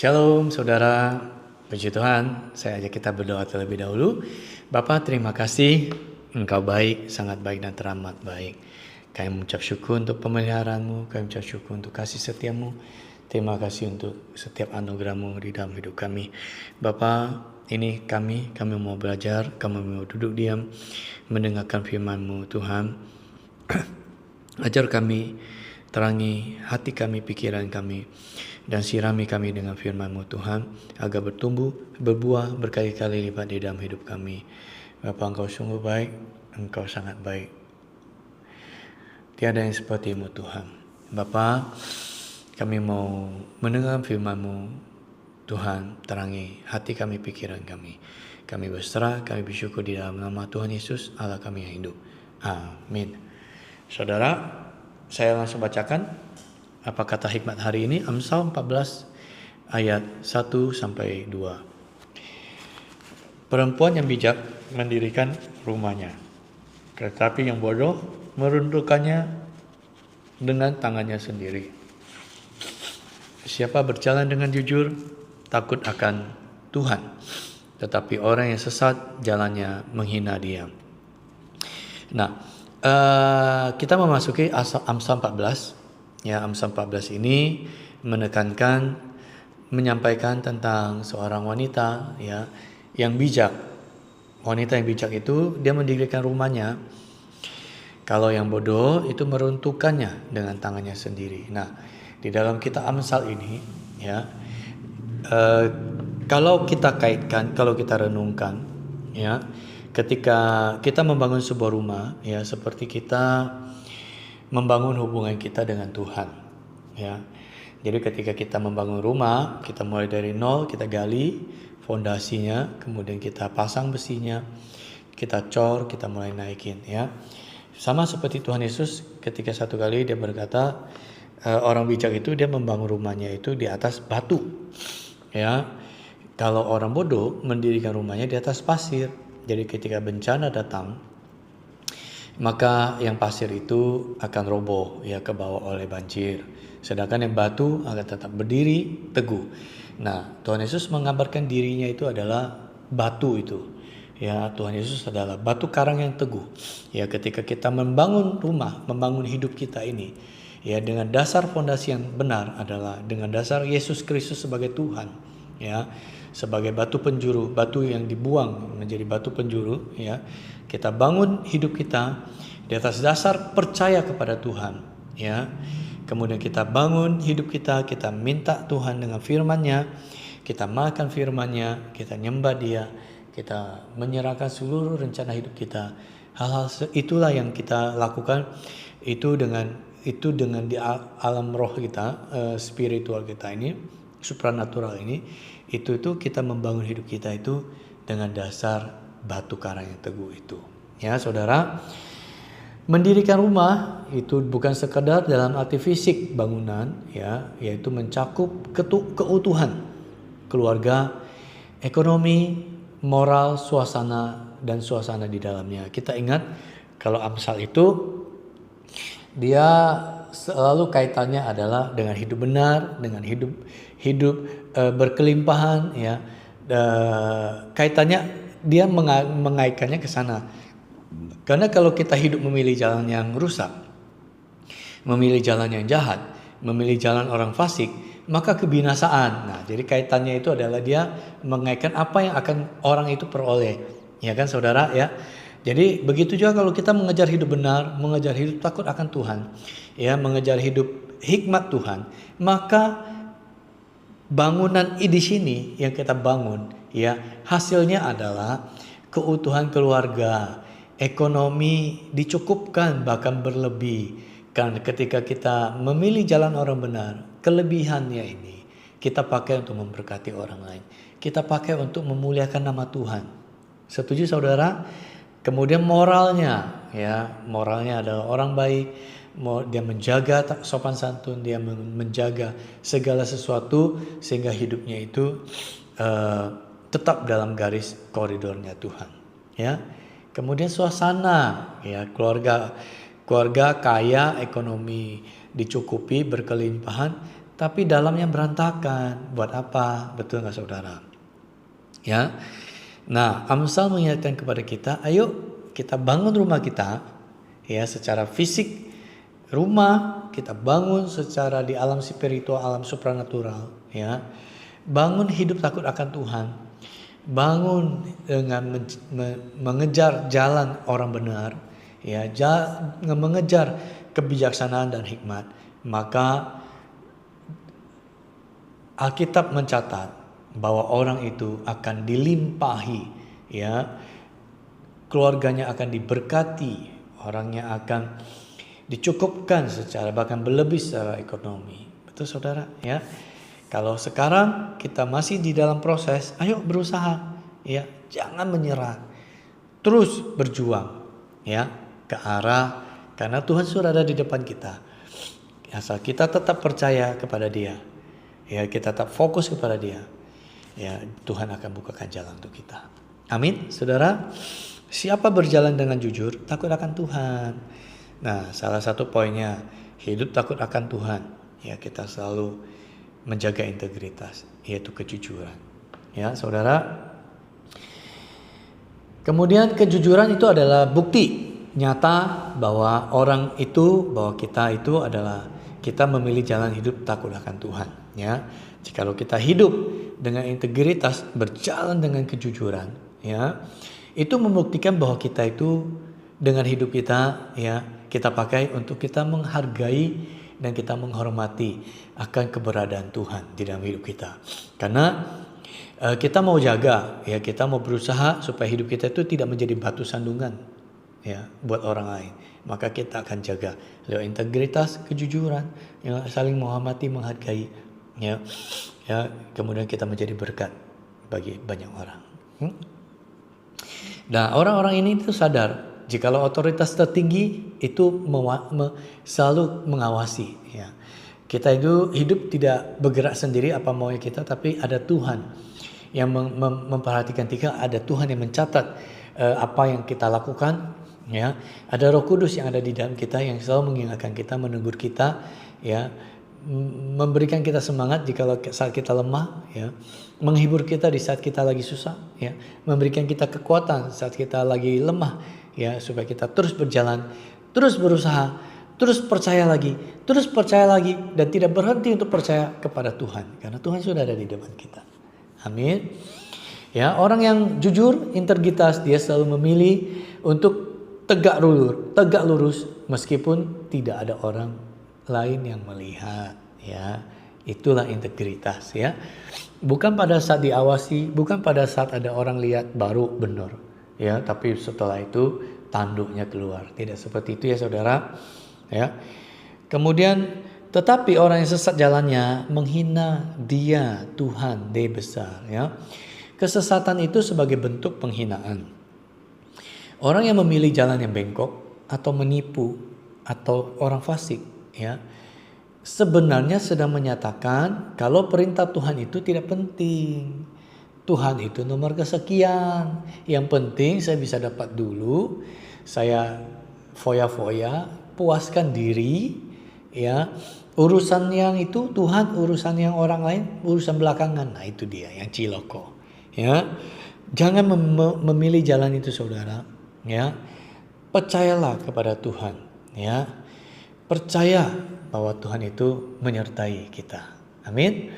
Shalom saudara, puji Tuhan, saya ajak kita berdoa terlebih dahulu. Bapa, terima kasih, Engkau baik, sangat baik dan teramat baik. Kami mengucap syukur untuk pemeliharaanmu, kami mengucap syukur untuk kasih setiamu. Terima kasih untuk setiap anugerahmu di dalam hidup kami. Bapa, ini kami mau belajar, kami mau duduk diam, mendengarkan firman-Mu Tuhan. Ajar kami, terangi hati kami, pikiran kami, dan sirami kami dengan firman-Mu Tuhan, agar bertumbuh, berbuah, berkali-kali lipat di dalam hidup kami. Bapa, Engkau sungguh baik, Engkau sangat baik. Tiada yang seperti-Mu Tuhan. Bapa, kami mau mendengar firman-Mu Tuhan, terangi hati kami, pikiran kami. Kami berserah, kami bersyukur di dalam nama Tuhan Yesus, Allah kami yang hidup. Amin. Saudara, saya langsung bacakan apa kata hikmat hari ini, Amsal 14 ayat 1-2. Perempuan yang bijak mendirikan rumahnya, tetapi yang bodoh meruntuhkannya dengan tangannya sendiri. Siapa berjalan dengan jujur, takut akan Tuhan, tetapi orang yang sesat jalannya menghina Dia. Nah, kita memasuki Amsal 14. Ya, Amsal 14 ini menyampaikan tentang seorang wanita ya yang bijak. Wanita yang bijak itu dia mendirikan rumahnya. Kalau yang bodoh itu meruntuhkannya dengan tangannya sendiri. Nah, di dalam kitab Amsal ini ya, kalau kita kaitkan, kalau kita renungkan ya, ketika kita membangun sebuah rumah ya, seperti kita membangun hubungan kita dengan Tuhan ya. Jadi ketika kita membangun rumah, kita mulai dari nol, kita gali fondasinya, kemudian kita pasang besinya, kita cor, kita mulai naikin ya. Sama seperti Tuhan Yesus ketika satu kali dia berkata, orang bijak itu dia membangun rumahnya itu di atas batu ya. Kalau orang bodoh mendirikan rumahnya di atas pasir. Jadi ketika bencana datang, maka yang pasir itu akan roboh ya, ke bawah oleh banjir. Sedangkan yang batu akan tetap berdiri teguh. Nah, Tuhan Yesus menggambarkan dirinya itu adalah batu itu. Ya, Tuhan Yesus adalah batu karang yang teguh. Ya, ketika kita membangun rumah, membangun hidup kita ini, ya dengan dasar fondasi yang benar adalah dengan dasar Yesus Kristus sebagai Tuhan, ya, sebagai batu penjuru, batu yang dibuang menjadi batu penjuru, ya. Kita bangun hidup kita di atas dasar percaya kepada Tuhan, ya. Kemudian kita bangun hidup kita minta Tuhan dengan firman-Nya, kita makan firman-Nya, kita nyembah Dia, kita menyerahkan seluruh rencana hidup kita. Hal-hal itulah yang kita lakukan itu dengan di alam roh kita, spiritual kita ini, supranatural ini, itu kita membangun hidup kita itu dengan dasar batu karang yang teguh itu. Ya, saudara, mendirikan rumah itu bukan sekedar dalam arti fisik bangunan, ya, yaitu mencakup keutuhan keluarga, ekonomi, moral, suasana di dalamnya. Kita ingat kalau Amsal itu dia selalu kaitannya adalah dengan hidup benar, dengan hidup berkelimpahan, ya. Kaitannya dia mengaitkannya ke sana. Karena kalau kita hidup memilih jalan yang rusak, memilih jalan yang jahat, memilih jalan orang fasik, maka kebinasaan. Nah, jadi kaitannya itu adalah dia mengaitkan apa yang akan orang itu peroleh. Ya kan, saudara, ya. Jadi begitu juga kalau kita mengejar hidup benar, mengejar hidup takut akan Tuhan, ya, mengejar hidup hikmat Tuhan, maka bangunan di sini yang kita bangun, ya, hasilnya adalah keutuhan keluarga, ekonomi dicukupkan bahkan berlebih. Karena ketika kita memilih jalan orang benar, kelebihannya ini kita pakai untuk memberkati orang lain. Kita pakai untuk memuliakan nama Tuhan. Setuju, saudara? Kemudian moralnya, ya, moralnya adalah orang baik. Dia menjaga sopan santun, dia menjaga segala sesuatu sehingga hidupnya itu tetap dalam garis koridornya Tuhan, ya. Kemudian suasana, ya, keluarga kaya, ekonomi dicukupi, berkelimpahan, tapi dalamnya berantakan. Buat apa? Betul nggak saudara? Ya. Nah, Amsal mengingatkan kepada kita, ayo kita bangun rumah kita, ya, secara fisik rumah kita bangun, secara di alam spiritual, alam supranatural, ya. Bangun hidup takut akan Tuhan. Bangun dengan mengejar jalan orang benar, ya, mengejar kebijaksanaan dan hikmat. Maka Alkitab mencatat bahwa orang itu akan dilimpahi, ya, keluarganya akan diberkati, orangnya akan dicukupkan secara bahkan berlebih secara ekonomi. Betul saudara, ya. Kalau sekarang kita masih di dalam proses, ayo berusaha, ya, jangan menyerah, terus berjuang, ya, ke arah, karena Tuhan sudah ada di depan kita. Asal kita tetap percaya kepada Dia, ya, kita tetap fokus kepada Dia, ya, Tuhan akan bukakan jalan untuk kita. Amin, saudara. Siapa berjalan dengan jujur, takut akan Tuhan. Nah, salah satu poinnya, hidup takut akan Tuhan, ya, kita selalu menjaga integritas, yaitu kejujuran, ya, saudara. Kemudian kejujuran itu adalah bukti nyata bahwa bahwa kita itu adalah, kita memilih jalan hidup takut akan Tuhan, ya. Jikalau kita hidup dengan integritas, berjalan dengan kejujuran, ya, itu membuktikan bahwa kita itu dengan hidup kita, ya, kita pakai untuk kita menghargai dan kita menghormati akan keberadaan Tuhan di dalam hidup kita. Karena kita mau jaga, ya, kita mau berusaha supaya hidup kita itu tidak menjadi batu sandungan, ya, buat orang lain. Maka kita akan jaga lewat integritas, kejujuran, ya, saling menghormati, menghargai, ya, ya, kemudian kita menjadi berkat bagi banyak orang. Nah, orang-orang ini itu sadar jikalau otoritas tertinggi itu selalu mengawasi, ya. Kita itu hidup tidak bergerak sendiri apa maunya kita, tapi ada Tuhan yang memperhatikan kita, ada Tuhan yang mencatat apa yang kita lakukan, ya. Ada Roh Kudus yang ada di dalam kita yang selalu mengingatkan kita, menegur kita, ya, memberikan kita semangat jikalau saat kita lemah, ya, menghibur kita di saat kita lagi susah, ya, memberikan kita kekuatan saat kita lagi lemah, ya, supaya kita terus berjalan, terus berusaha, terus percaya lagi, dan tidak berhenti untuk percaya kepada Tuhan, karena Tuhan sudah ada di depan kita. Amin. Ya, orang yang jujur, integritas, dia selalu memilih untuk tegak lurus meskipun tidak ada orang lain yang melihat, ya. Itulah integritas, ya. Bukan pada saat diawasi, bukan pada saat ada orang lihat baru benar, ya, tapi setelah itu tanduknya keluar. Tidak seperti itu, ya, saudara, ya. Kemudian tetapi orang yang sesat jalannya menghina Dia, Tuhan, Dia besar, ya. Kesesatan itu sebagai bentuk penghinaan. Orang yang memilih jalan yang bengkok atau menipu atau orang fasik, ya, sebenarnya sedang menyatakan kalau perintah Tuhan itu tidak penting. Tuhan itu nomor kesekian. Yang penting saya bisa dapat dulu, saya foya-foya, puaskan diri, ya. Urusan yang itu Tuhan, urusan yang orang lain, urusan belakangan. Nah, itu dia yang ciloko, ya. Jangan memilih jalan itu, saudara, ya. Percayalah kepada Tuhan, ya. Percaya bahwa Tuhan itu menyertai kita. Amin.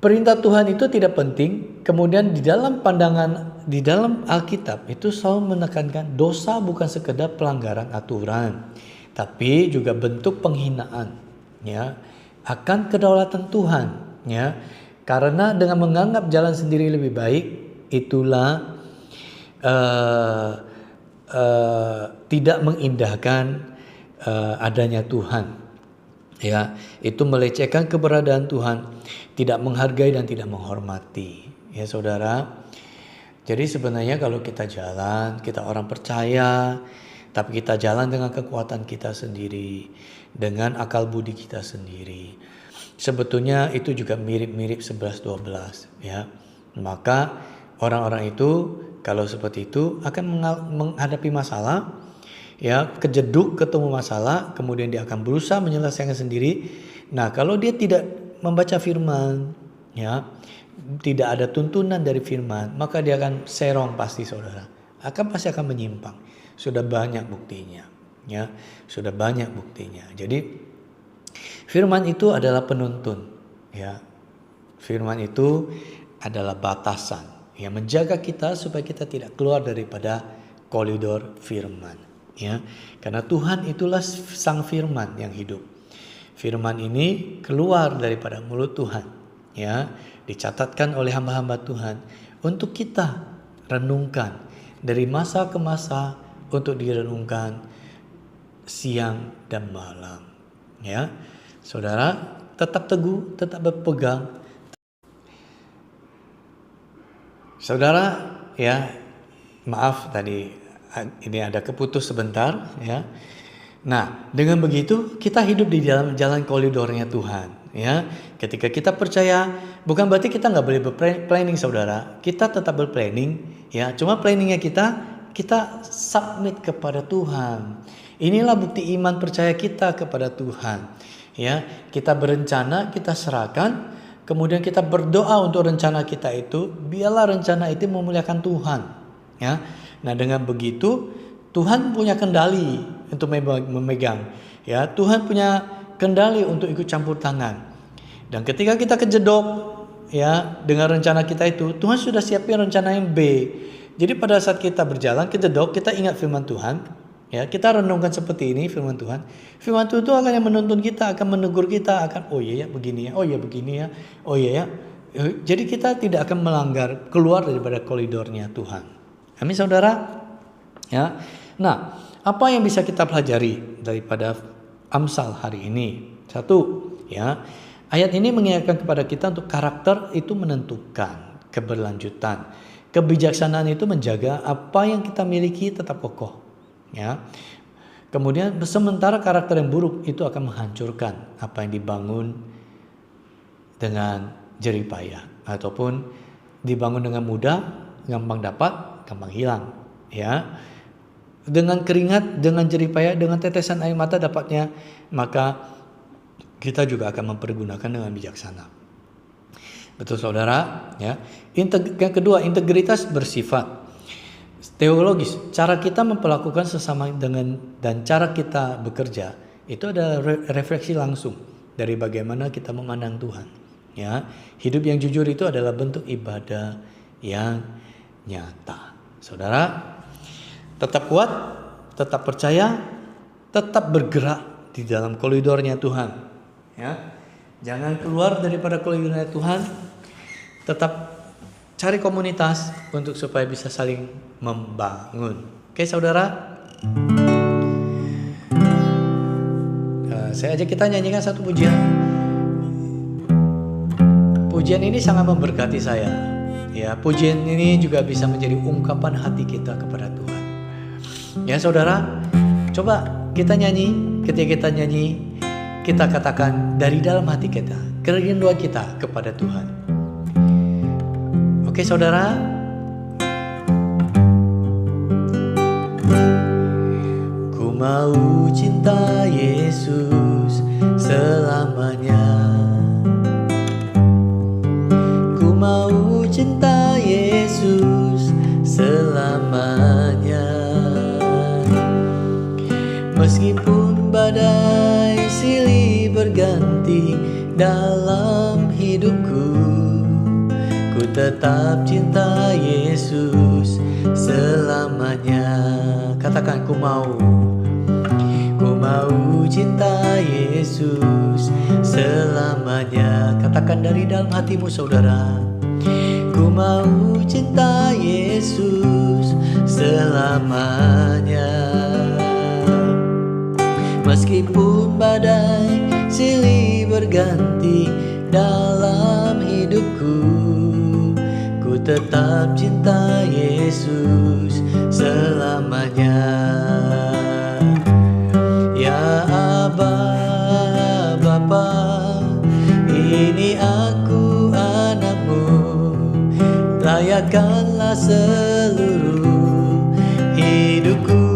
Perintah Tuhan itu tidak penting. Kemudian di dalam pandangan, di dalam Alkitab itu selalu menekankan dosa bukan sekedar pelanggaran aturan, tapi juga bentuk penghinaan, ya, akan kedaulatan Tuhan, ya. Karena dengan menganggap jalan sendiri lebih baik, itulah tidak mengindahkan adanya Tuhan, ya. Itu melecehkan keberadaan Tuhan, tidak menghargai dan tidak menghormati, ya, saudara. Jadi sebenarnya kalau kita jalan, kita orang percaya, tapi kita jalan dengan kekuatan kita sendiri, dengan akal budi kita sendiri, sebetulnya itu juga mirip-mirip 11-12, ya. Maka orang-orang itu kalau seperti itu akan menghadapi masalah, ya, kejeduk ketemu masalah, kemudian dia akan berusaha menyelesaikan sendiri. Nah, kalau dia tidak membaca firman, ya, tidak ada tuntunan dari firman, maka dia akan serong pasti saudara. Pasti akan menyimpang. Sudah banyak buktinya, ya. Sudah banyak buktinya. Jadi firman itu adalah penuntun, ya. Firman itu adalah batasan yang menjaga kita supaya kita tidak keluar daripada koridor firman, ya. Karena Tuhan itulah sang firman yang hidup. Firman ini keluar daripada mulut Tuhan, ya, dicatatkan oleh hamba-hamba Tuhan untuk kita renungkan dari masa ke masa, untuk direnungkan siang dan malam, ya. Saudara, tetap teguh, tetap berpegang. Saudara, ya, maaf tadi ini ada keputus sebentar, ya. Nah, dengan begitu kita hidup di dalam jalan koridornya Tuhan, ya. Ketika kita percaya, bukan berarti kita nggak boleh berplanning, saudara. Kita tetap berplanning, ya. Cuma planningnya kita submit kepada Tuhan. Inilah bukti iman percaya kita kepada Tuhan, ya. Kita berencana, kita serahkan. Kemudian kita berdoa untuk rencana kita itu, biarlah rencana itu memuliakan Tuhan, ya. Nah, dengan begitu Tuhan punya kendali untuk memegang, ya. Tuhan punya kendali untuk ikut campur tangan. Dan ketika kita kejedok, ya, dengan rencana kita itu, Tuhan sudah siapin rencana yang B. Jadi pada saat kita berjalan kejedok, kita ingat firman Tuhan, ya, kita renungkan seperti ini firman Tuhan. Firman Tuhan itu akan yang menuntun kita, akan menegur kita, akan oh iya ya begini ya, oh iya begini ya, oh iya ya. Jadi kita tidak akan melanggar, keluar daripada koridornya Tuhan. Amin, saudara. Ya. Nah, apa yang bisa kita pelajari daripada Amsal hari ini? Satu, ya, ayat ini mengingatkan kepada kita untuk karakter itu menentukan keberlanjutan. Kebijaksanaan itu menjaga apa yang kita miliki tetap kokoh, ya. Kemudian sementara karakter yang buruk itu akan menghancurkan apa yang dibangun dengan jerih payah, ataupun dibangun dengan mudah, gampang dapat, gampang hilang, ya. Dengan keringat, dengan jerih payah, dengan tetesan air mata dapatnya, maka kita juga akan mempergunakan dengan bijaksana. Betul, saudara, ya. Yang kedua, integritas bersifat teologis. Cara kita memperlakukan sesama dan cara kita bekerja itu adalah refleksi langsung dari bagaimana kita memandang Tuhan, ya. Hidup yang jujur itu adalah bentuk ibadah yang nyata. Saudara, tetap kuat, tetap percaya, tetap bergerak di dalam koridornya Tuhan, ya. Jangan keluar daripada koridornya Tuhan. Tetap cari komunitas untuk supaya bisa saling membangun. Oke, saudara. Saya ajak kita nyanyikan satu pujian. Pujian ini sangat memberkati saya. Ya, pujian ini juga bisa menjadi ungkapan hati kita kepada Tuhan. Ya, saudara, coba kita nyanyi. Ketika kita nyanyi, kita katakan dari dalam hati kita, kerinduan kita kepada Tuhan. Oke, saudara. Ku mau cinta Yesus selamanya. Ku mau cinta Yesus selamanya. Meskipun badai silih berganti dalam hidupku, ku tetap cinta Yesus selamanya. Katakan, ku mau cinta Yesus selamanya. Katakan dari dalam hatimu, saudara. Ku mau cinta Yesus selamanya. Meskipun badai silih berganti dalam hidupku, ku tetap cinta Yesus selamanya. Ya Aba, Bapa, ini aku anakmu. Layakkanlah seluruh hidupku.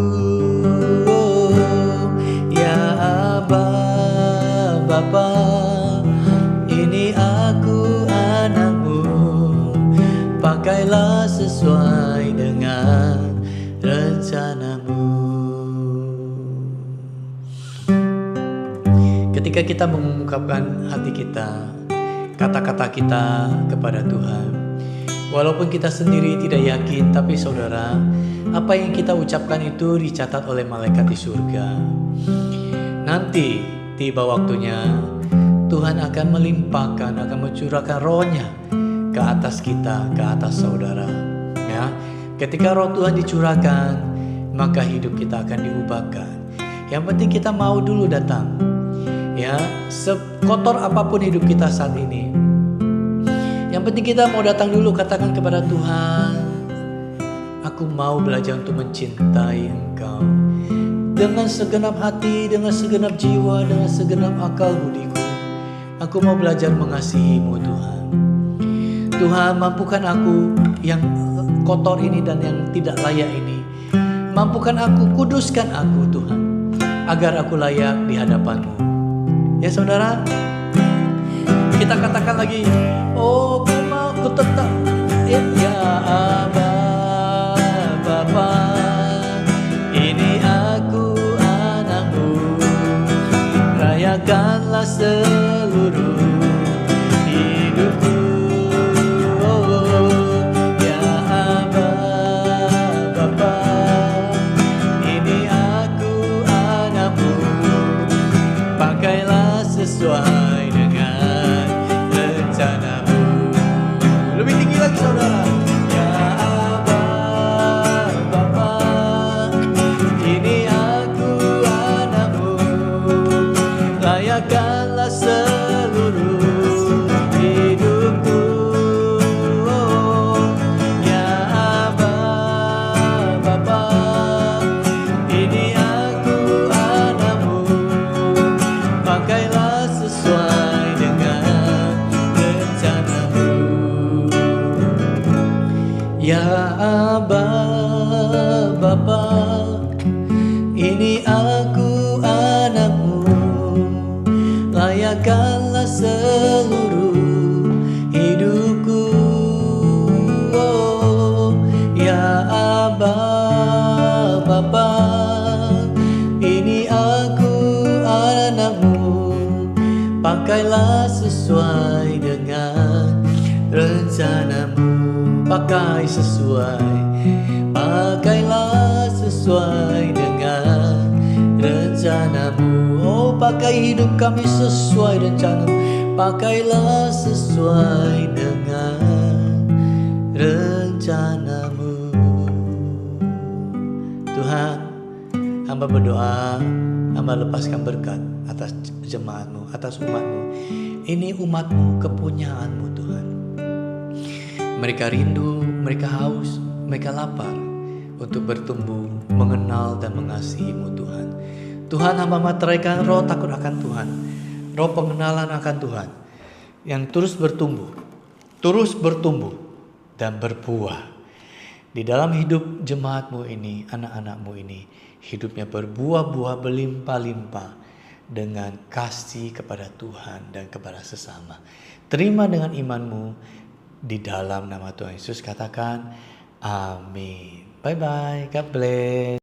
sesuai dengan rencanamu. Ketika kita mengungkapkan hati kita, kata-kata kita kepada Tuhan, walaupun kita sendiri tidak yakin, tapi saudara, apa yang kita ucapkan itu dicatat oleh malaikat di surga. Nanti tiba waktunya Tuhan akan melimpahkan, akan mencurahkan rohnya ke atas kita, ke atas saudara. Ya, ketika roh Tuhan dicurahkan, maka hidup kita akan diubahkan. Yang penting kita mau dulu datang. Ya, sekotor apapun hidup kita saat ini, yang penting kita mau datang dulu, katakan kepada Tuhan, aku mau belajar untuk mencintai Engkau dengan segenap hati, dengan segenap jiwa, dengan segenap akal budiku. Aku mau belajar mengasihi-Mu Tuhan. Tuhan, mampukan aku yang kotor ini dan yang tidak layak ini. Mampukan aku, kuduskan aku Tuhan, agar aku layak di hadapan-Mu. Ya saudara, kita katakan lagi, oh ku mau, ku tetap, ya Aba Bapa, ini aku anakmu, rayakanlah seluruh hidupku. Oh, ya Aba Bapa, ini aku anakmu, pakailah sesuai dengan rencanamu. Lebih tinggi lagi saudara. Ya Aba Bapa, ini aku anakmu, layakkanlah seluruh hidupku. Oh, ya Aba Bapa, ini aku anakmu, pakailah sesuai dengan rencanamu. Ya Aba Bapa, ini aku anakmu, layakkanlah seluruh hidupku. Oh, ya Aba Bapa, ini aku anakmu, pakailah sesuai dengan rencanamu. Pakai sesuai, pakailah sesuai dengan rencanamu. Oh, pakai hidup kami sesuai rencanamu, pakailah sesuai dengan rencanamu. Tuhan, hamba berdoa, hamba lepaskan berkat atas jemaatmu, atas umatmu. Ini umatmu, kepunyaanmu Tuhan. Mereka rindu, mereka haus, mereka lapar untuk bertumbuh, mengenal dan mengasihi-Mu Tuhan. Tuhan, hamba materaikan roh takut akan Tuhan, roh pengenalan akan Tuhan, yang terus bertumbuh dan berbuah. Di dalam hidup jemaatmu ini, anak-anakmu ini, hidupnya berbuah-buah berlimpah-limpah dengan kasih kepada Tuhan dan kepada sesama. Terima dengan imanmu. Di dalam nama Tuhan Yesus katakan amin. Bye bye. God bless.